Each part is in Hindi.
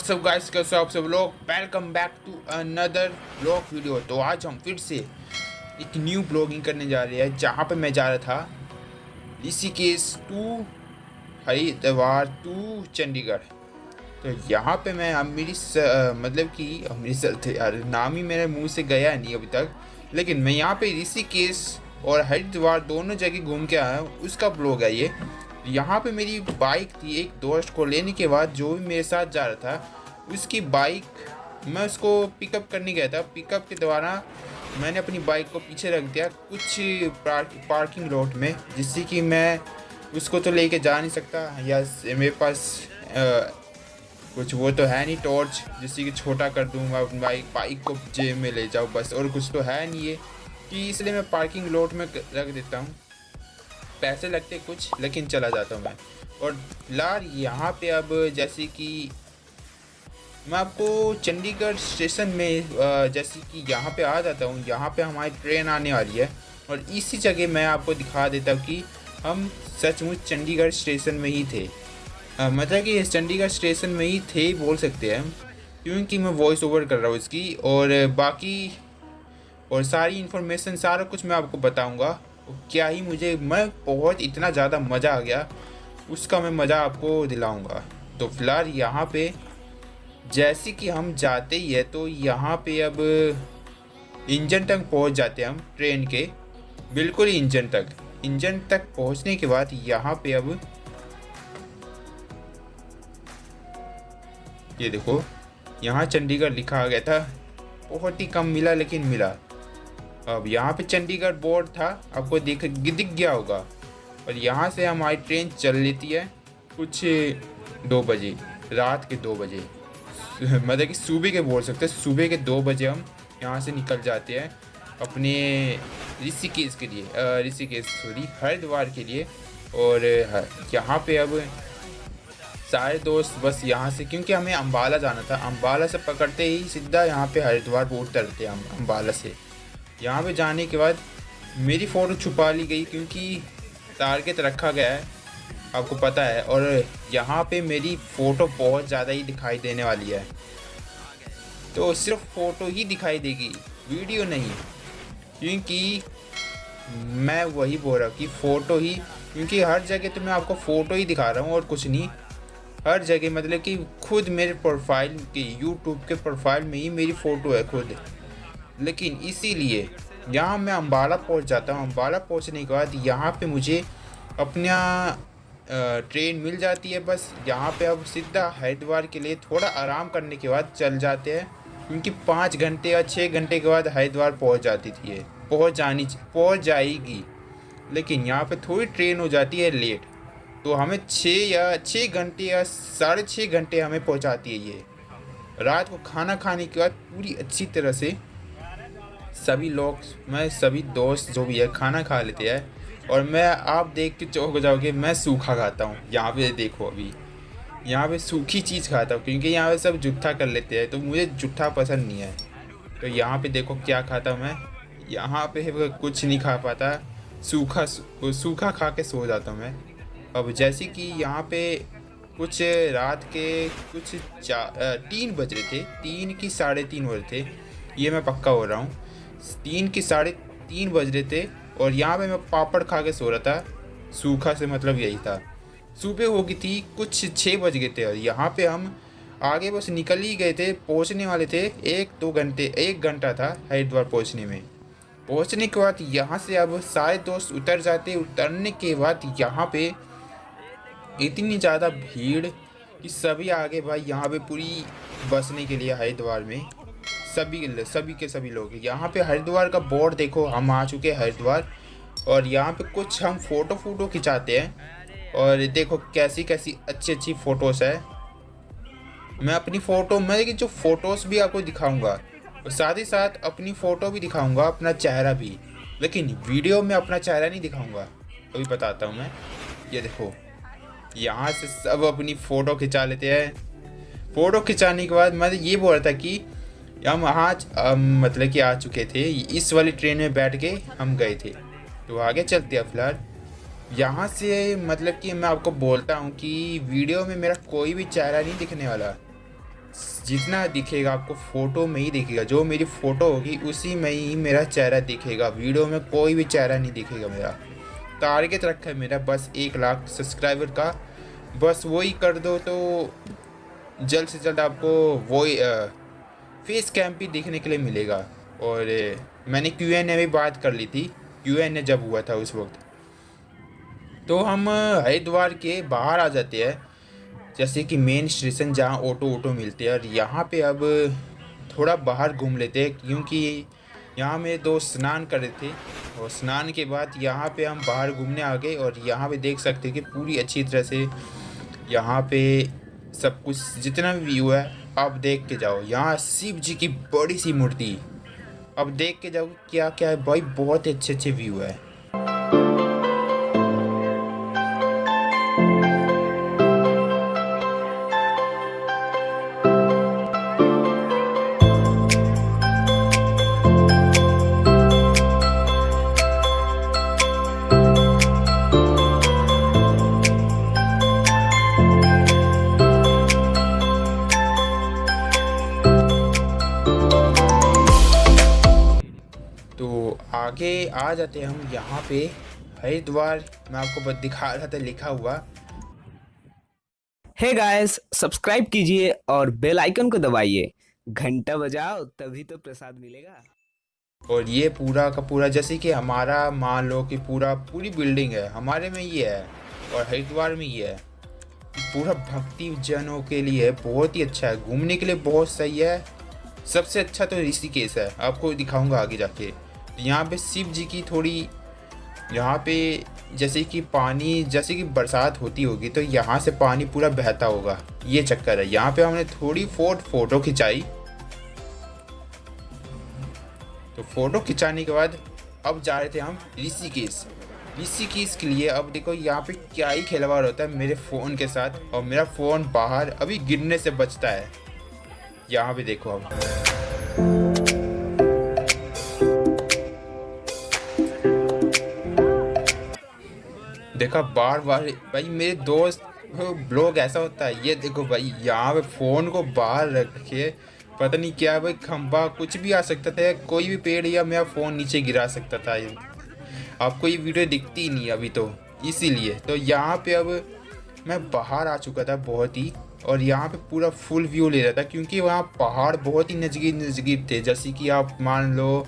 व्हाट्सअप गाइस, कैसे हो आप सब लोग। Welcome back to another blog video. तो आज हम फिर से एक न्यू ब्लॉगिंग करने जा रहे हैं, जहाँ पे मैं जा रहा था ऋषिकेश टू हरिद्वार टू चंडीगढ़। तो यहाँ पे मैं मतलब कि अमृतसर थे यार, नाम ही मेरे मुंह से गया नहीं अभी तक। लेकिन मैं यहाँ पे ऋषिकेश और हरिद्वार दोनों जगह घूम के आया हूँ, उसका ब्लॉग है ये। यहाँ पे मेरी बाइक थी, एक दोस्त को लेने के बाद जो भी मेरे साथ जा रहा था उसकी बाइक मैं उसको पिकअप करने गया था। पिकअप के दौरान मैंने अपनी बाइक को पीछे रख दिया कुछ पार्किंग लॉट में, जिससे कि मैं उसको तो लेके जा नहीं सकता, या मेरे पास कुछ वो तो है नहीं टॉर्च जिससे कि छोटा कर दूँगा बाइक को जेब में ले जाऊँ बस, और कुछ तो है नहीं है कि इसलिए मैं पार्किंग लॉट में रख देता हूँ। पैसे लगते कुछ, लेकिन चला जाता हूँ मैं। और फिलहाल यहाँ पे अब जैसे कि मैं आपको चंडीगढ़ स्टेशन में जैसे कि यहाँ पे आ जाता हूँ, यहाँ पे हमारी ट्रेन आने वाली है। और इसी जगह मैं आपको दिखा देता हूँ कि हम सचमुच चंडीगढ़ स्टेशन में ही थे। मतलब कि चंडीगढ़ स्टेशन में ही थे बोल सकते हैं, क्योंकि मैं वॉइस ओवर कर रहा हूँ इसकी। और बाकी और सारी इन्फॉर्मेशन सारा कुछ मैं आपको बताऊँगा। क्या ही मैं बहुत इतना ज़्यादा मज़ा आ गया, उसका मैं मज़ा आपको दिलाऊंगा। तो फिलहाल यहाँ पे जैसे कि हम जाते ही है तो यहाँ पे अब इंजन तक पहुँच जाते हैं हम ट्रेन के, बिल्कुल इंजन तक पहुँचने के बाद यहाँ पे अब ये देखो, यहाँ चंडीगढ़ लिखा आ गया था, बहुत ही कम मिला लेकिन मिला। अब यहाँ पे चंडीगढ़ बोर्ड था, आपको दिख गया होगा। और यहाँ से हमारी ट्रेन चल लेती है कुछ 2 बजे, रात के 2 बजे, मतलब कि सुबह के बोल सकते हैं, सुबह के 2 बजे हम यहाँ से निकल जाते हैं अपने ऋषिकेश के लिए, हरिद्वार के लिए। और यहाँ पे अब सारे दोस्त बस यहाँ से, क्योंकि हमें अम्बाला जाना था, अम्बाला से पकड़ते ही सीधा यहाँ पे हरिद्वार पे उतरते हम अम्बाला से। यहाँ पे जाने के बाद मेरी फ़ोटो छुपा ली गई, क्योंकि टारगेट रखा गया है, आपको पता है। और यहाँ पे मेरी फ़ोटो बहुत ज़्यादा ही दिखाई देने वाली है, तो सिर्फ फ़ोटो ही दिखाई देगी, वीडियो नहीं, क्योंकि मैं वही बोल रहा हूँ कि फ़ोटो ही, क्योंकि हर जगह तो मैं आपको फ़ोटो ही दिखा रहा हूँ और कुछ नहीं। हर जगह मतलब कि खुद मेरे प्रोफाइल के यूट्यूब के प्रोफाइल में ही मेरी फ़ोटो है खुद। लेकिन इसीलिए यहाँ मैं अम्बाला पहुँच जाता हूँ। अम्बाला पहुँचने के बाद यहाँ पे मुझे अपना ट्रेन मिल जाती है बस। यहाँ पे अब सीधा हरिद्वार के लिए थोड़ा आराम करने के बाद चल जाते हैं, क्योंकि 5 घंटे या 6 घंटे के बाद हरिद्वार पहुँच जाती थी, ये पहुँच जाएगी। लेकिन यहाँ पे थोड़ी ट्रेन हो जाती है लेट, तो हमें 6 घंटे या 6.5 घंटे हमें पहुँचाती है ये। रात को खाना खाने के बाद पूरी अच्छी तरह से सभी दोस्त जो भी है खाना खा लेते हैं। और मैं, आप देख के चौंक जाओगे, मैं सूखा खाता हूँ। यहाँ पे देखो, अभी यहाँ पे सूखी चीज़ खाता हूँ, क्योंकि यहाँ पे सब जुट्ठा कर लेते हैं, तो मुझे जुट्ठा पसंद नहीं है। तो यहाँ पे देखो क्या खाता हूँ मैं, यहाँ पे कुछ नहीं खा पाता, सूखा खा के सो जाता हूँ मैं। अब जैसे कि यहाँ पे कुछ रात के कुछ 3 बज रहे थे, 3 की 3:30 हो रहे थे, ये मैं पक्का हो रहा हूँ, 3 की 3:30 बज रहे थे। और यहाँ पे मैं पापड़ खा के सो रहा था, सूखा से मतलब यही था। सुबह हो गई थी, कुछ 6 बज गए थे, और यहाँ पे हम आगे बस निकल ही गए थे, पहुँचने वाले थे। 1 घंटा था हरिद्वार पहुँचने में। पहुँचने के बाद यहाँ से अब सारे दोस्त उतर जाते। उतरने के बाद यहाँ पे इतनी ज़्यादा भीड़ कि सभी आगे भाई यहाँ पे पूरी बसने के लिए हरिद्वार में सभी के सभी लोग। यहाँ पे हरिद्वार का बोर्ड देखो, हम आ चुके हैं हरिद्वार। और यहाँ पे कुछ हम फ़ोटो खिंचाते हैं, और देखो कैसी अच्छी फ़ोटोज़ है। मैं जो फ़ोटोज़ भी आपको दिखाऊंगा, और साथ ही साथ अपनी फ़ोटो भी दिखाऊंगा, अपना चेहरा भी। लेकिन वीडियो में अपना चेहरा नहीं दिखाऊंगा, अभी बताता हूँ मैं। ये देखो, यहाँ से सब अपनी फ़ोटो खिंचा लेते हैं। फ़ोटो खिंचाने के बाद मैं ये बोल रहा था कि हम आज मतलब कि आ चुके थे, इस वाली ट्रेन में बैठ के हम गए थे। तो आगे चलते हैं। फिलहाल यहाँ से मतलब कि मैं आपको बोलता हूँ कि वीडियो में मेरा कोई भी चेहरा नहीं दिखने वाला, जितना दिखेगा आपको फ़ोटो में ही दिखेगा, जो मेरी फ़ोटो होगी उसी में ही मेरा चेहरा दिखेगा, वीडियो में कोई भी चेहरा नहीं दिखेगा मेरा। टारगेट रखा है मेरा बस 1 लाख सब्सक्राइबर का, बस वही कर दो तो जल्द से जल्द आपको वही फेस कैम भी देखने के लिए मिलेगा। और मैंने Q&A भी बात कर ली थी, Q&A जब हुआ था उस वक्त। तो हम हरिद्वार के बाहर आ जाते हैं, जैसे कि मेन स्टेशन जहाँ ऑटो मिलते हैं, और यहाँ पे अब थोड़ा बाहर घूम लेते हैं क्योंकि यहाँ मेरे दोस्त स्नान कर रहे थे, और स्नान के बाद यहाँ पे हम बाहर घूमने आ गए। और यहाँ पे देख सकते हैं कि पूरी अच्छी तरह से यहाँ पे सब कुछ जितना भी व्यू है आप देख के जाओ। यहाँ शिव जी की बड़ी सी मूर्ति, अब देख के जाओ क्या क्या है भाई, बहुत ही अच्छे अच्छे व्यू है। तो आगे आ जाते हैं हम यहाँ पे हरिद्वार, मैं आपको बस दिखा रहा था लिखा हुआ। हे गाइस, सब्सक्राइब कीजिए और बेल आइकन को दबाइए, घंटा बजाओ तभी तो प्रसाद मिलेगा। और ये पूरा का पूरा जैसे कि हमारा मान लो कि पूरी बिल्डिंग है हमारे में ही है, और हरिद्वार में ही है। पूरा भक्ति जनों के लिए बहुत ही अच्छा है, घूमने के लिए बहुत सही है। सबसे अच्छा तो ऋषिकेश है, आपको दिखाऊंगा आगे जाके। यहाँ पे शिव जी की थोड़ी, यहाँ पे जैसे कि पानी, जैसे कि बरसात होती होगी तो यहाँ से पानी पूरा बहता होगा, ये चक्कर है। यहाँ पे हमने थोड़ी फोटो खिंचाई। तो फोटो खिंचाने के बाद अब जा रहे थे हम ऋषिकेश के लिए। अब देखो यहाँ पे क्या ही खिलवाड़ होता है मेरे फ़ोन के साथ, और मेरा फ़ोन बाहर अभी गिरने से बचता है। यहाँ पे देखो अब देखा बार भाई मेरे दोस्त ब्लॉग ऐसा होता है। ये देखो भाई यहाँ पे फ़ोन को बाहर रख के पता नहीं क्या भाई, खंबा कुछ भी आ सकता था, कोई भी पेड़ या मेरा फ़ोन नीचे गिरा सकता था। आपको ये वीडियो दिखती ही नहीं अभी तो, इसीलिए। तो यहाँ पे अब मैं बाहर आ चुका था बहुत ही, और यहाँ पे पूरा फुल व्यू ले रहा था क्योंकि वहाँ पहाड़ बहुत ही नज़दीक थे। जैसे कि आप मान लो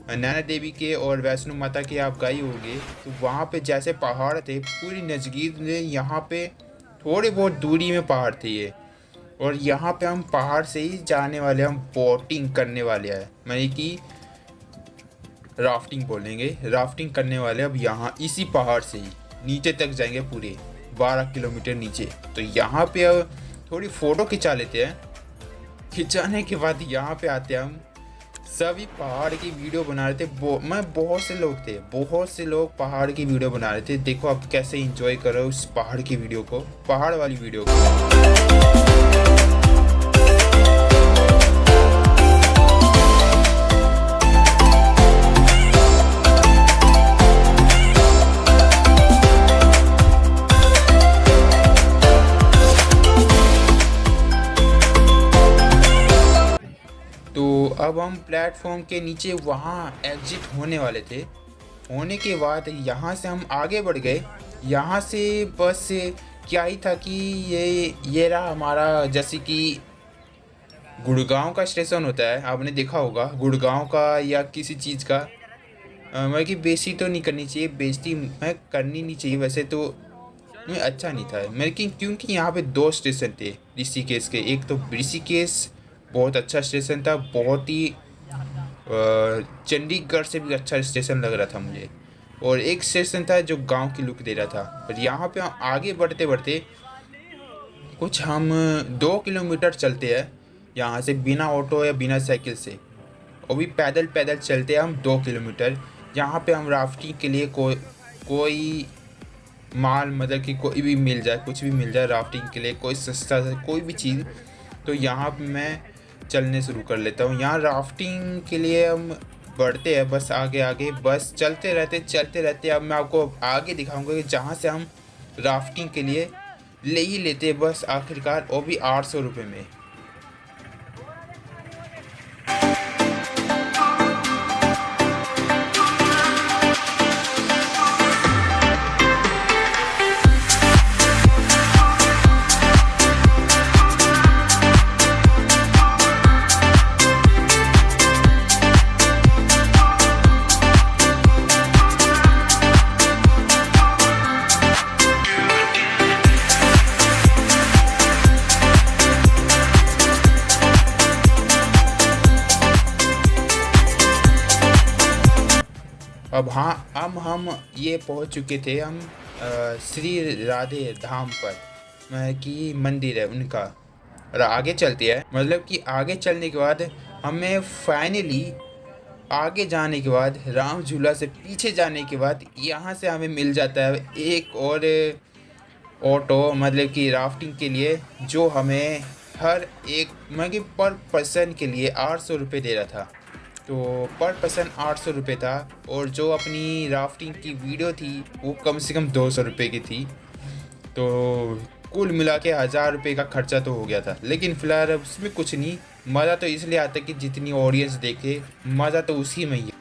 नैना देवी के और वैष्णो माता के आप गए होंगे, तो वहाँ पे जैसे पहाड़ थे पूरी नज़दीक में, यहाँ पे थोड़े बहुत दूरी में पहाड़ थे ये। और यहाँ पे हम पहाड़ से ही जाने वाले, हम बोटिंग करने वाले हैं, मैंने कि राफ्टिंग बोलेंगे, राफ्टिंग करने वाले। अब यहाँ इसी पहाड़ से ही नीचे तक जाएंगे, पूरे 12 किलोमीटर नीचे। तो यहाँ पे अब थोड़ी फ़ोटो खिंचा लेते हैं। खिंचाने के बाद यहाँ पे आते हैं हम, सभी पहाड़ की वीडियो बना रहे थे। बहुत से लोग पहाड़ की वीडियो बना रहे थे। देखो आप कैसे एंजॉय कर रहे हो उस पहाड़ की वीडियो को, पहाड़ वाली वीडियो को। तो अब हम प्लेटफॉर्म के नीचे वहाँ एग्जिट होने वाले थे। होने के बाद यहाँ से हम आगे बढ़ गए। यहाँ से बस क्या ही था कि ये रहा हमारा, जैसे कि गुड़गांव का स्टेशन होता है, आपने देखा होगा गुड़गांव का या किसी चीज़ का। मैं कि बेइज्जती तो नहीं करनी चाहिए, बेइज्जती मैं करनी नहीं चाहिए वैसे तो, मैं अच्छा नहीं था लेकिन क्योंकि यहाँ पे 2 स्टेशन थे ऋषिकेश के। एक तो ऋषिकेश बहुत अच्छा स्टेशन था, बहुत ही चंडीगढ़ से भी अच्छा स्टेशन लग रहा था मुझे। और एक स्टेशन था जो गांव की लुक दे रहा था। पर यहाँ पे हम आगे बढ़ते बढ़ते कुछ हम 2 किलोमीटर चलते हैं यहाँ से, बिना ऑटो या बिना साइकिल से, और भी पैदल चलते हैं हम 2 किलोमीटर। यहाँ पे हम राफ्टिंग के लिए कोई माल, मतलब कि कोई भी मिल जाए, कुछ भी मिल जाए राफ्टिंग के लिए, कोई सस्ता सा कोई भी चीज़, तो यहाँ पे मैं चलने शुरू कर लेता हूँ। यहाँ राफ्टिंग के लिए हम बढ़ते हैं बस आगे बस चलते रहते। अब मैं आपको आगे दिखाऊंगा कि जहाँ से हम राफ्टिंग के लिए ले ही लेते हैं बस आखिरकार, वो भी 800 रुपये में। अब हाँ, हम ये पहुंच चुके थे हम श्री राधे धाम पर, कि मंदिर है उनका। और आगे चलते हैं, मतलब कि आगे चलने के बाद हमें फाइनली आगे जाने के बाद राम झूला से पीछे जाने के बाद यहाँ से हमें मिल जाता है एक और ऑटो, मतलब कि राफ्टिंग के लिए, जो हमें हर एक मतलब कि पर पर्सन के लिए 800 रुपये दे रहा था। तो पर पर्सन 800 रुपये था, और जो अपनी राफ्टिंग की वीडियो थी वो कम से कम 200 रुपये की थी। तो कुल मिला के 1000 रुपये का खर्चा तो हो गया था। लेकिन फिलहाल उसमें कुछ नहीं, मज़ा तो इसलिए आता है कि जितनी ऑडियंस देखे, मज़ा तो उसी में ही है।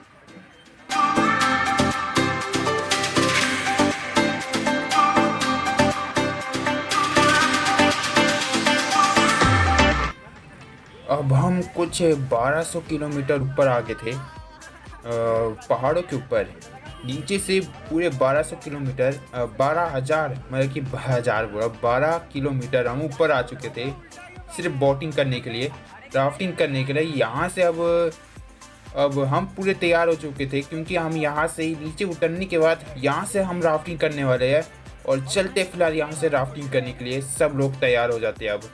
अब हम कुछ 1200 किलोमीटर ऊपर आ गए थे, पहाड़ों के ऊपर। नीचे से पूरे 1200 किलोमीटर, 12,000 मतलब कि 12 किलोमीटर हम ऊपर आ चुके थे, सिर्फ बोटिंग करने के लिए, राफ्टिंग करने के लिए। यहाँ से अब हम पूरे तैयार हो चुके थे, क्योंकि हम यहाँ से ही नीचे उतरने के बाद यहाँ से हम राफ्टिंग करने वाले हैं। और चलते फिलहाल यहाँ से राफ्टिंग करने के लिए सब लोग तैयार हो जाते हैं। अब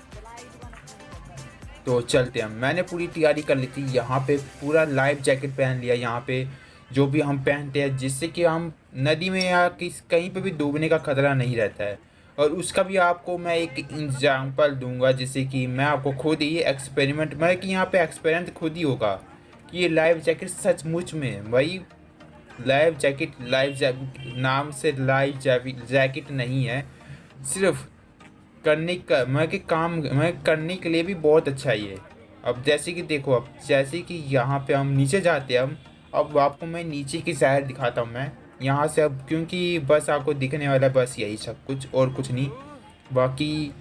तो चलते हैं। मैंने पूरी तैयारी कर ली थी, यहाँ पे पूरा लाइफ जैकेट पहन लिया, यहाँ पे जो भी हम पहनते हैं, जिससे कि हम नदी में या कहीं पे भी डूबने का खतरा नहीं रहता है। और उसका भी आपको मैं एक एग्जांपल दूंगा, जिससे कि मैं आपको खुद ही एक्सपेरिमेंट, मतलब कि यहाँ पे एक्सपेरिमेंट खुद ही होगा कि ये लाइफ जैकेट सचमुच में भाई लाइफ जैकेट नाम से लाइफ जैकेट नहीं है, सिर्फ करने का मैं करने के लिए भी बहुत अच्छा ही है। अब जैसे कि देखो, अब जैसे कि यहाँ पे हम नीचे जाते हैं, हम अब आपको मैं नीचे की साइड दिखाता हूँ मैं यहाँ से। अब क्योंकि बस आपको दिखने वाला है बस यही सब कुछ, और कुछ नहीं। बाकी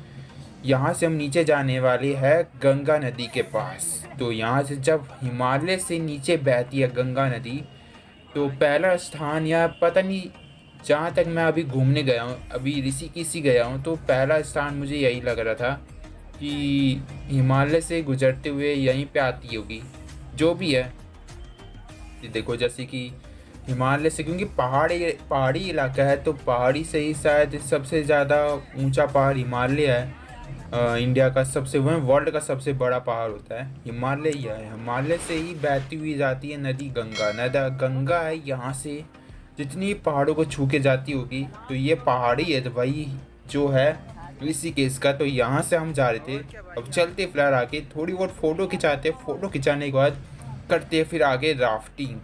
यहाँ से हम नीचे जाने वाले हैं गंगा नदी के पास। तो यहाँ से जब हिमालय से नीचे बहती है गंगा नदी, तो पहला स्थान, या पता नहीं, जहाँ तक मैं अभी घूमने गया हूँ, अभी ऋषिकेश ही गया हूँ, तो पहला स्थान मुझे यही लग रहा था कि हिमालय से गुजरते हुए यहीं पे आती होगी, जो भी है। ये देखो, जैसे कि हिमालय से, क्योंकि पहाड़ी इलाका है, तो पहाड़ी से ही शायद सबसे ज़्यादा ऊंचा पहाड़ हिमालय है। इंडिया का सबसे, वह वर्ल्ड का सबसे बड़ा पहाड़ होता है हिमालय ही है। हिमालय से ही बहती हुई जाती है नदी गंगा है। यहाँ से जितनी पहाड़ों को छू के जाती होगी, तो ये पहाड़ी है तो भाई जो है ऋषिकेश का। तो यहाँ से हम जा रहे थे। अब चलते फिलहाल आके थोड़ी बहुत फ़ोटो खिंचाते, फ़ोटो खिंचाने के बाद करते फिर आगे राफ्टिंग।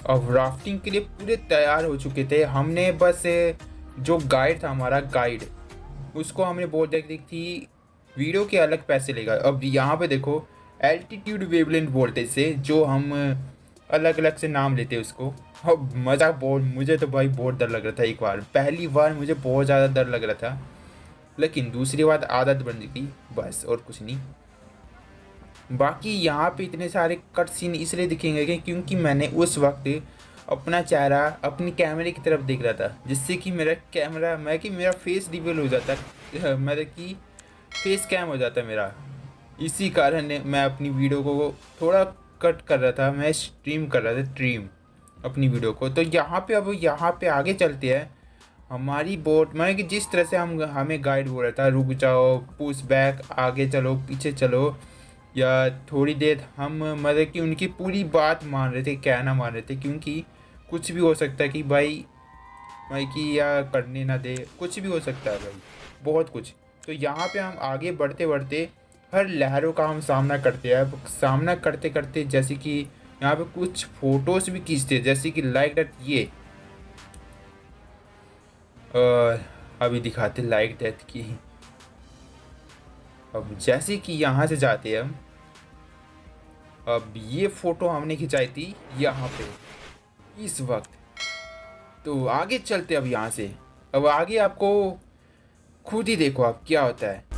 अब राफ्टिंग के लिए पूरे तैयार हो चुके थे। हमने बस जो गाइड था, हमारा गाइड, उसको हमने बोल दिया कि वीडियो के अलग पैसे लेगा। अब यहाँ पे देखो, एल्टीट्यूड वेवलेंथ बोलते से, जो हम अलग अलग से नाम लेते उसको। अब मज़ा बहुत, मुझे तो भाई बहुत डर लग रहा था। एक बार, पहली बार मुझे बहुत ज़्यादा डर लग रहा था, लेकिन दूसरी बार आदत बन गई बस, और कुछ नहीं। बाकी यहाँ पे इतने सारे कट सीन इसलिए दिखेंगे क्योंकि मैंने उस वक्त अपना चेहरा अपनी कैमरे की तरफ देख रहा था, जिससे कि मेरा फेस रिवील हो जाता, मतलब कि फेस कैम हो जाता मेरा। इसी कारण मैं अपनी वीडियो को थोड़ा कट कर रहा था, मैं स्ट्रीम कर रहा था अपनी वीडियो को। तो अब यहाँ पे आगे चलते हैं। हमारी बोट, मतलब कि जिस तरह से हमें गाइड बोल रहा था, रुक जाओ, पुश बैक, आगे चलो, पीछे चलो, या थोड़ी देर हम मतलब कि उनकी पूरी बात मान रहे थे, कहना मान रहे थे, क्योंकि कुछ भी हो सकता है कि भाई कि या करने ना दे, कुछ भी हो सकता है भाई, बहुत कुछ। तो यहाँ पे हम आगे बढ़ते बढ़ते हर लहरों का हम सामना करते हैं। अब सामना करते करते जैसे कि यहाँ पे कुछ फोटोज भी खींचते हैं, जैसे कि लाइक डेट ये अभी दिखाते लाइक डेट की। अब जैसे कि यहाँ से जाते हैं हम, अब ये फोटो हमने खिंचाई थी यहाँ पे इस वक्त। तो आगे चलते अब यहाँ से, अब आगे आपको खुद ही देखो आप क्या होता है।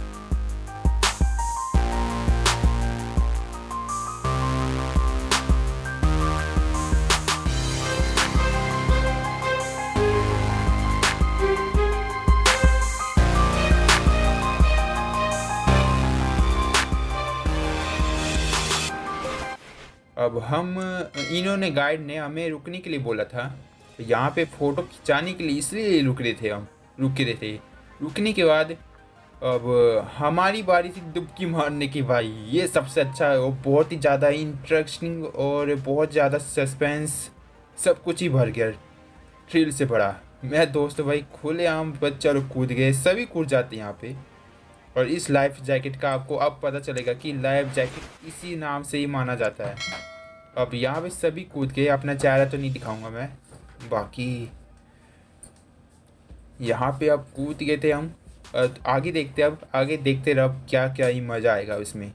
अब हम इन्होंने गाइड ने हमें रुकने के लिए बोला था, तो यहाँ पे फ़ोटो खिंचाने के लिए इसलिए रुक रहे थे, हम रुक रहे थे। रुकने के बाद अब हमारी बारी थी डुबकी मारने की। भाई ये सबसे अच्छा है, और बहुत ही ज़्यादा इंटरेस्टिंग और बहुत ज़्यादा सस्पेंस, सब कुछ ही भर गया, थ्रिल से भरा। मैं दोस्त भाई खुलेआम बच्चा लोग कूद गए, सभी कूद जाते हैं यहाँ पे। और इस लाइफ जैकेट का आपको अब पता चलेगा कि लाइफ जैकेट इसी नाम से ही माना जाता है। अब यहाँ पे सभी कूद के, अपना चेहरा तो नहीं दिखाऊंगा मैं, बाकी यहाँ पे अब कूद गए थे हम। आगे देखते, अब आगे देखते रहो क्या क्या ही मज़ा आएगा इसमें।